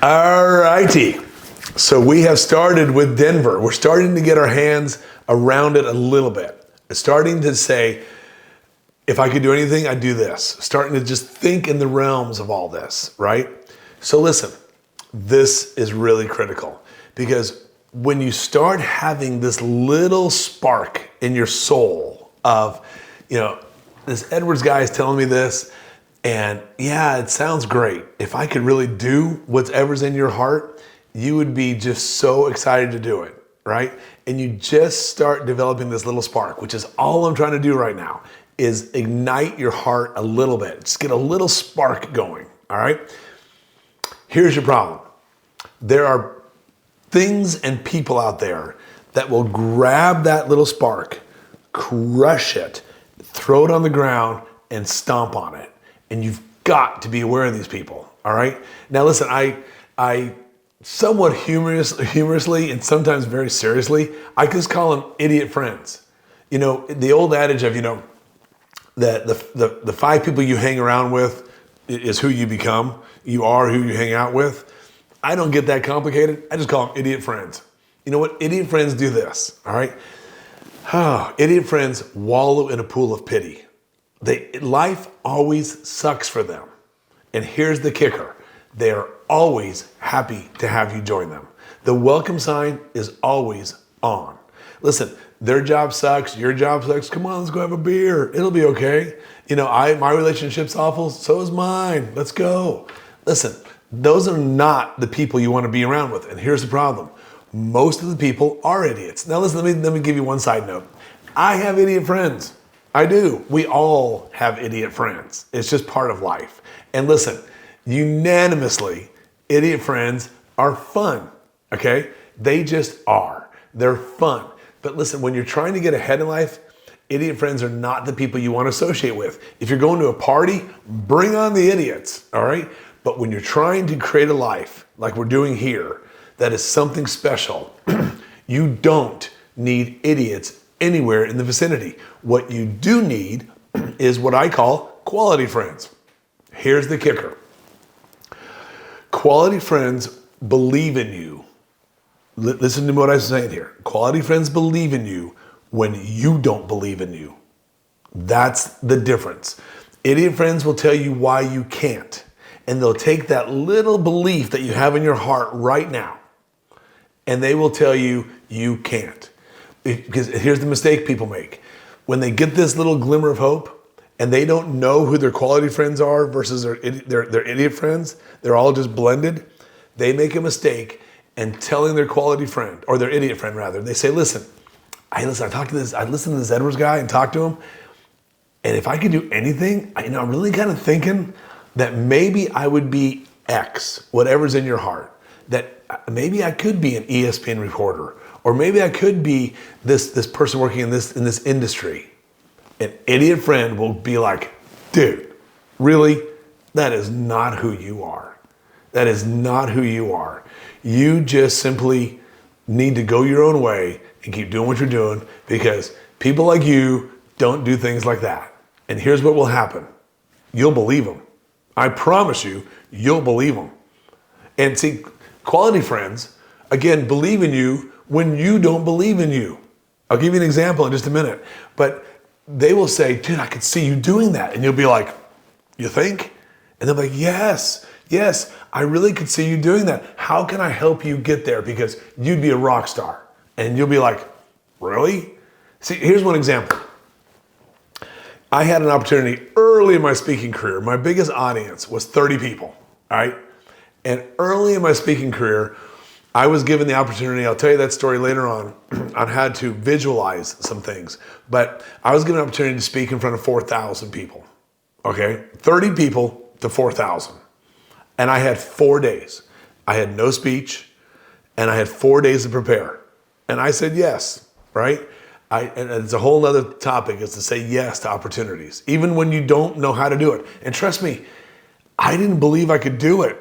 All righty. So we have started with Denver. We're starting to get our hands around it a little bit. Starting to say, if I could do anything, I'd do this. Starting to just think in the realms of all this, right? So listen, this is really critical because when you start having this little spark in your soul of, this Edwards guy is telling me this, and yeah, it sounds great. If I could really do whatever's in your heart, you would be just so excited to do it, right? And you just start developing this little spark, which is all I'm trying to do right now, is ignite your heart a little bit. Just get a little spark going, all right? Here's your problem. There are things and people out there that will grab that little spark, crush it, throw it on the ground, and stomp on it. And you've got to be aware of these people, all right? Now listen, I somewhat humorously and sometimes very seriously, I just call them idiot friends. The old adage of, that the 5 people you hang around with is who you become. You are who you hang out with. I don't get that complicated. I just call them idiot friends. You know what? Idiot friends do this, all right? Idiot friends wallow in a pool of pity. Life always sucks for them. And here's the kicker. They are always happy to have you join them. The welcome sign is always on. Listen, their job sucks, your job sucks. Come on, let's go have a beer. It'll be okay. My relationship's awful, so is mine. Let's go. Listen, those are not the people you want to be around with. And here's the problem. Most of the people are idiots. Now listen, let me give you one side note. I have idiot friends. I do. We all have idiot friends. It's just part of life. And listen, unanimously, idiot friends are fun, okay? They just are. They're fun. But listen, when you're trying to get ahead in life, idiot friends are not the people you want to associate with. If you're going to a party, bring on the idiots, all right? But when you're trying to create a life like we're doing here, that is something special, you don't need idiots anywhere in the vicinity. What you do need is what I call quality friends. Here's the kicker. Quality friends believe in you. Listen to what I'm saying here. Quality friends believe in you when you don't believe in you. That's the difference. Idiot friends will tell you why you can't. And they'll take that little belief that you have in your heart right now, and they will tell you you can't. Because here's the mistake people make. When they get this little glimmer of hope and they don't know who their quality friends are versus their idiot friends, they're all just blended, they make a mistake and telling their quality friend, or their idiot friend rather, they say, listen, I listened to this Edwards guy and talked to him, and if I could do anything, I'm really kind of thinking that maybe I would be X, whatever's in your heart, that maybe I could be an ESPN reporter, or maybe I could be this person working in this industry. An idiot friend will be like, dude, really? That is not who you are. That is not who you are. You just simply need to go your own way and keep doing what you're doing, because people like you don't do things like that. And here's what will happen. You'll believe them. I promise you, you'll believe them. And see, quality friends, again, believe in you when you don't believe in you. I'll give you an example in just a minute. But they will say, dude, I could see you doing that. And you'll be like, you think? And they'll be like, yes, I really could see you doing that. How can I help you get there? Because you'd be a rock star. And you'll be like, really? See, here's one example. I had an opportunity early in my speaking career. My biggest audience was 30 people, all right? And early in my speaking career, I was given the opportunity, I'll tell you that story later on how to visualize some things. But I was given an opportunity to speak in front of 4,000 people, okay? 30 people to 4,000. And I had 4 days. I had no speech, and I had 4 days to prepare. And I said yes, right? And it's a whole other topic, is to say yes to opportunities, even when you don't know how to do it. And trust me, I didn't believe I could do it,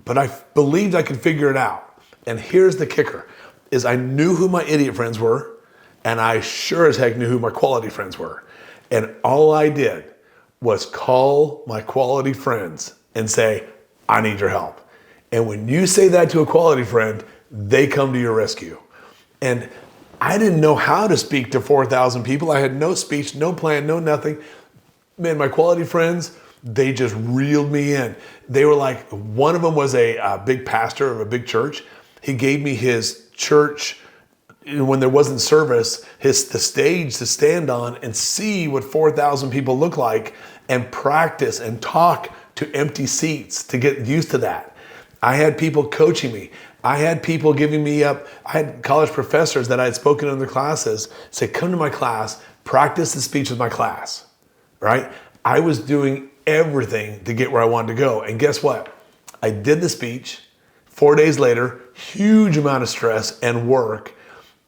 but I believed I could figure it out. And here's the kicker, is I knew who my idiot friends were, and I sure as heck knew who my quality friends were. And all I did was call my quality friends and say, I need your help. And when you say that to a quality friend, they come to your rescue. And I didn't know how to speak to 4,000 people. I had no speech, no plan, no nothing. Man, my quality friends, they just reeled me in. They were like, one of them was a big pastor of a big church. He gave me his church, when there wasn't service, the stage to stand on and see what 4,000 people look like and practice and talk to empty seats to get used to that. I had people coaching me. I had people giving me up. I had college professors that I had spoken in their classes say, come to my class, practice the speech with my class, right? I was doing everything to get where I wanted to go. And guess what? I did the speech. 4 days later, huge amount of stress and work.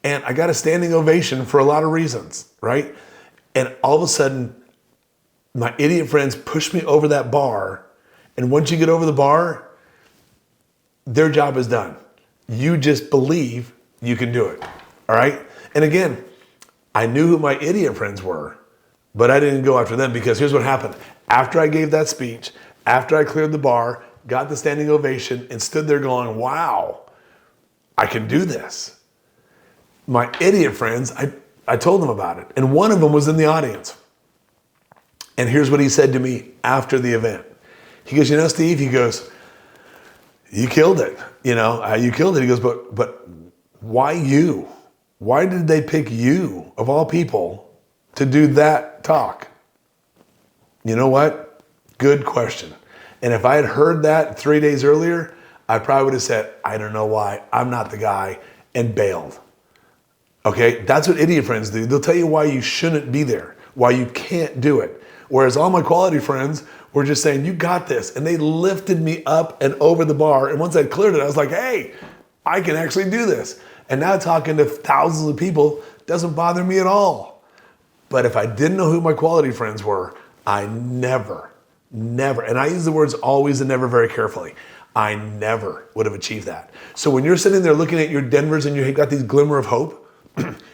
And I got a standing ovation for a lot of reasons, right? And all of a sudden, my idiot friends pushed me over that bar. And once you get over the bar, their job is done. You just believe you can do it, all right? And again, I knew who my idiot friends were, but I didn't go after them because here's what happened. After I gave that speech, after I cleared the bar, got the standing ovation, and stood there going, wow, I can do this. My idiot friends, I told them about it. And one of them was in the audience. And here's what he said to me after the event. He goes, Steve, he goes, you killed it. You killed it. He goes, but why you? Why did they pick you, of all people, to do that talk? You know what? Good question. And if I had heard that 3 days earlier, I probably would have said, I don't know why, I'm not the guy, and bailed. Okay, that's what idiot friends do. They'll tell you why you shouldn't be there, why you can't do it. Whereas all my quality friends were just saying, you got this. And they lifted me up and over the bar. And once I cleared it, I was like, hey, I can actually do this. And now talking to thousands of people doesn't bother me at all. But if I didn't know who my quality friends were, I never, and I use the words always and never very carefully, I never would have achieved that. So when you're sitting there looking at your Denvers and you've got these glimmer of hope,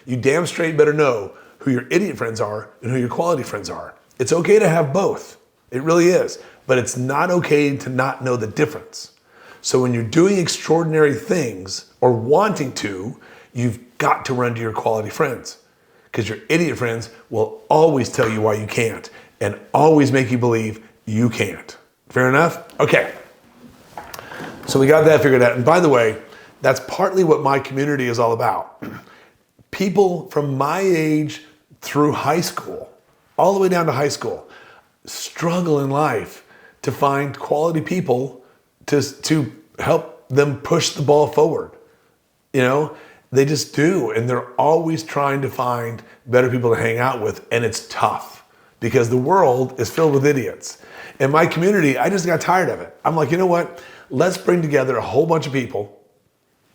you damn straight better know who your idiot friends are and who your quality friends are. It's okay to have both. It really is. But it's not okay to not know the difference. So when you're doing extraordinary things or wanting to, you've got to run to your quality friends. Because your idiot friends will always tell you why you can't and always make you believe you can't. Fair enough? Okay. So we got that figured out. And by the way, that's partly what my community is all about. People from my age through high school, all the way down to high school, struggle in life to find quality people to help them push the ball forward. They just do. And they're always trying to find better people to hang out with. And it's tough because the world is filled with idiots. In my community, I just got tired of it. I'm like, you know what? Let's bring together a whole bunch of people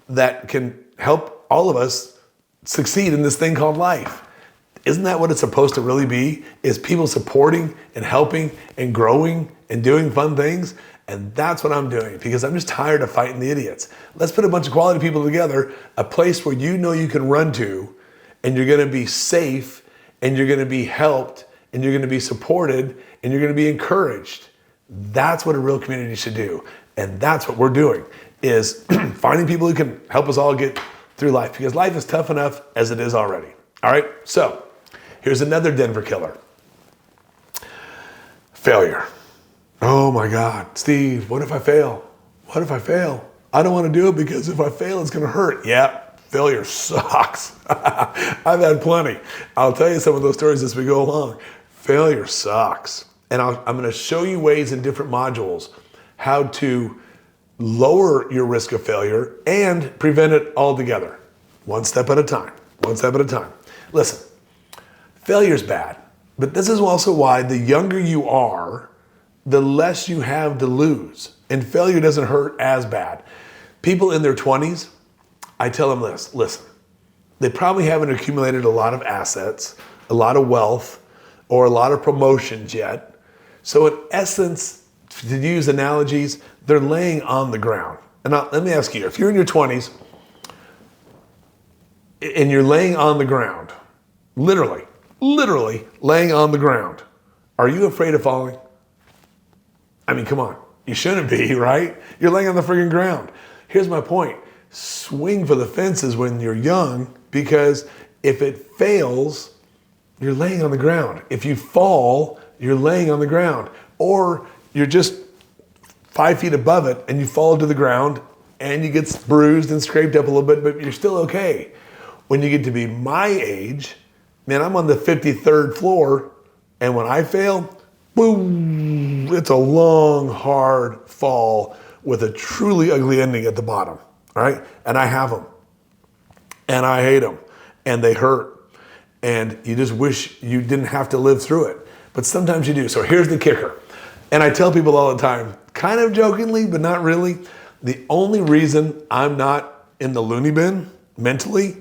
that can help all of us succeed in this thing called life. Isn't that what it's supposed to really be? Is people supporting and helping and growing and doing fun things? And that's what I'm doing because I'm just tired of fighting the idiots. Let's put a bunch of quality people together, a place where you know you can run to and you're going to be safe and you're going to be helped and you're going to be supported and you're going to be encouraged. That's what a real community should do. And that's what we're doing is finding people who can help us all get through life because life is tough enough as it is already. All right. So here's another Denver killer. Failure. Oh my God, Steve, what if I fail? What if I fail? I don't want to do it because if I fail, it's going to hurt. Yeah, failure sucks. I've had plenty. I'll tell you some of those stories as we go along. Failure sucks. And I'm going to show you ways in different modules how to lower your risk of failure and prevent it altogether. One step at a time. One step at a time. Listen, failure's bad, but this is also why the younger you are, the less you have to lose. And failure doesn't hurt as bad. People in their 20s, I tell them this, listen, they probably haven't accumulated a lot of assets, a lot of wealth, or a lot of promotions yet. So in essence, to use analogies, they're laying on the ground. And now, let me ask you, if you're in your 20s and you're laying on the ground, literally laying on the ground, are you afraid of falling? I mean, come on. You shouldn't be, right? You're laying on the friggin' ground. Here's my point. Swing for the fences when you're young, because if it fails, you're laying on the ground. If you fall, you're laying on the ground. Or you're just 5 feet above it and you fall to the ground and you get bruised and scraped up a little bit, but you're still okay. When you get to be my age, man, I'm on the 53rd floor, and when I fail, boom, it's a long, hard fall with a truly ugly ending at the bottom, right? And I have them, and I hate them, and they hurt, and you just wish you didn't have to live through it. But sometimes you do. So here's the kicker. And I tell people all the time, kind of jokingly, but not really, the only reason I'm not in the loony bin mentally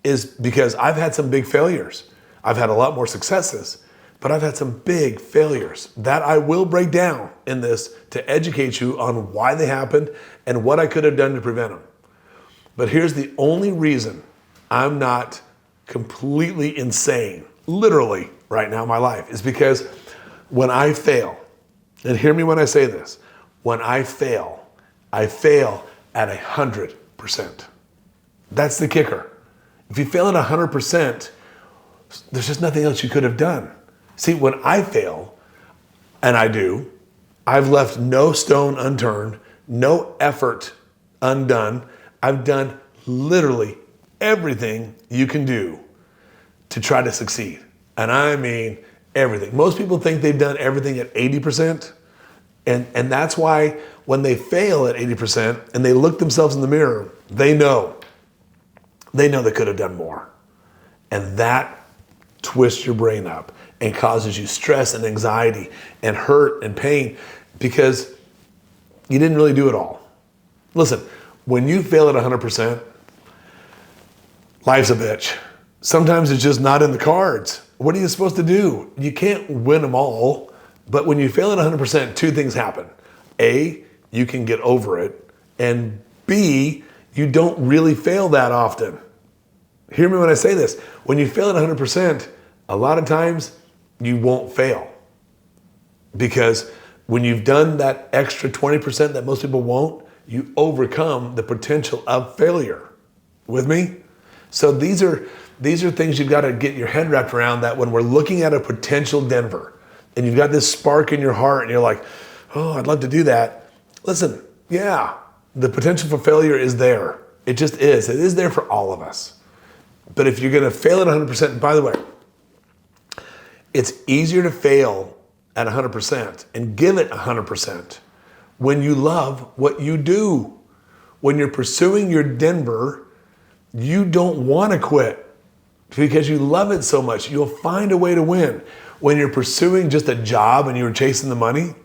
is because I've had some big failures. I've had a lot more successes, but I've had some big failures that I will break down in this to educate you on why they happened and what I could have done to prevent them. But here's the only reason I'm not completely insane, literally right now in my life, is because when I fail, and hear me when I say this, when I fail at 100%. That's the kicker. If you fail at 100%, there's just nothing else you could have done. See, when I fail, and I do, I've left no stone unturned, no effort undone. I've done literally everything you can do to try to succeed. And I mean everything. Most people think they've done everything at 80%. And that's why when they fail at 80% and they look themselves in the mirror, they know they could have done more. And that twists your brain up and causes you stress and anxiety and hurt and pain because you didn't really do it all. Listen, when you fail at 100%, life's a bitch. Sometimes it's just not in the cards. What are you supposed to do? You can't win them all. But when you fail at 100%, two things happen. A, you can get over it. And B, you don't really fail that often. Hear me when I say this. When you fail at 100%, a lot of times you won't fail. Because when you've done that extra 20% that most people won't, you overcome the potential of failure. With me? So these are things you've got to get your head wrapped around, that when we're looking at a potential Denver, and you've got this spark in your heart and you're like, oh, I'd love to do that. Listen, yeah, the potential for failure is there. It just is. It is there for all of us. But if you're going to fail at 100%, and by the way, it's easier to fail at 100% and give it 100% when you love what you do. When you're pursuing your Denver, you don't want to quit because you love it so much. You'll find a way to win. When you're pursuing just a job and you're chasing the money,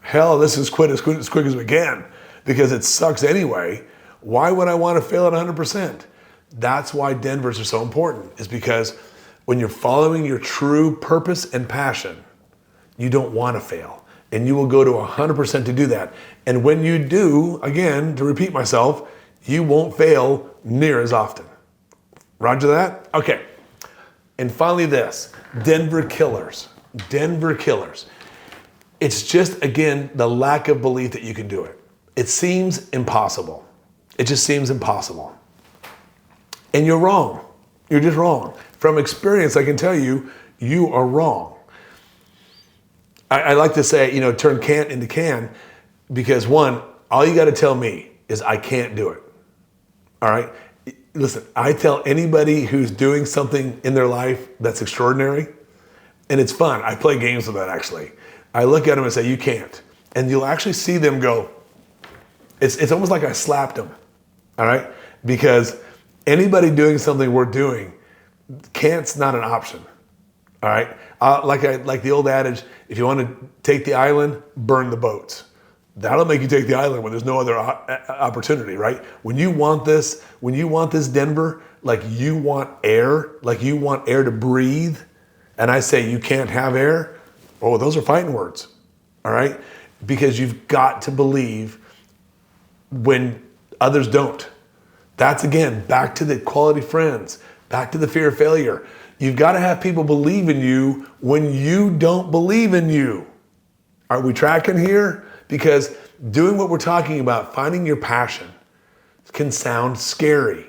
hell, let's just quit as quick as we can because it sucks anyway. Why would I want to fail at 100%? That's why Denvers are so important, is because when you're following your true purpose and passion, you don't want to fail. And you will go to 100% to do that. And when you do, again, to repeat myself, you won't fail near as often. Roger that? Okay. And finally this, Denver killers. Denver killers. It's just, again, the lack of belief that you can do it. It seems impossible. It just seems impossible. And you're wrong. You're just wrong. From experience, I can tell you, you are wrong. I like to say, turn can't into can, because one, all you got to tell me is I can't do it. All right? Listen, I tell anybody who's doing something in their life that's extraordinary, and it's fun. I play games with that, actually. I look at them and say, you can't. And you'll actually see them go, it's almost like I slapped them, all right? Because anybody doing something worth doing, can't's not an option, all right? Like the old adage, if you want to take the island, burn the boats. That'll make you take the island when there's no other opportunity, right? When you want this Denver, like you want air to breathe, and I say you can't have air, oh, those are fighting words, all right? Because you've got to believe when others don't. That's, again, back to the quality friends, back to the fear of failure. You've got to have people believe in you when you don't believe in you. Are we tracking here? Because doing what we're talking about, finding your passion, can sound scary.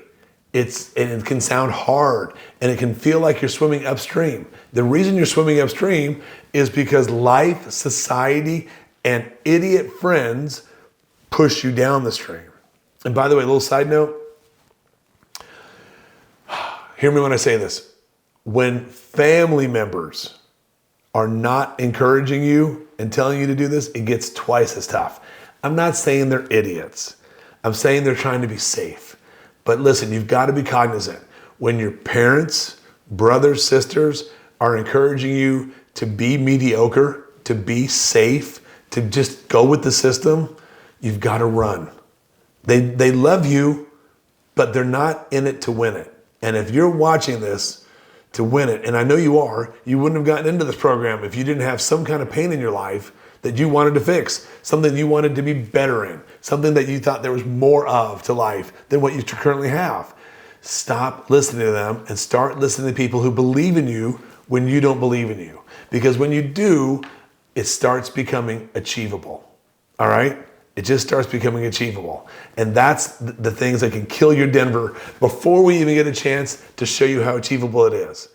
It can sound hard, and it can feel like you're swimming upstream. The reason you're swimming upstream is because life, society, and idiot friends push you down the stream. And by the way, a little side note, hear me when I say this. When family members are not encouraging you and telling you to do this, it gets twice as tough. I'm not saying they're idiots. I'm saying they're trying to be safe. But listen, you've got to be cognizant. When your parents, brothers, sisters are encouraging you to be mediocre, to be safe, to just go with the system, you've got to run. They love you, but they're not in it to win it. And if you're watching this to win it, and I know you are, you wouldn't have gotten into this program if you didn't have some kind of pain in your life that you wanted to fix, something you wanted to be better in, something that you thought there was more of to life than what you currently have. Stop listening to them and start listening to people who believe in you when you don't believe in you. Because when you do, it starts becoming achievable. All right? It just starts becoming achievable. And that's the things that can kill your Denver before we even get a chance to show you how achievable it is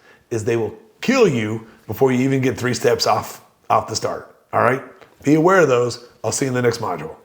they will kill you before you even get 3 steps off the start. All right? Be aware of those. I'll see you in the next module.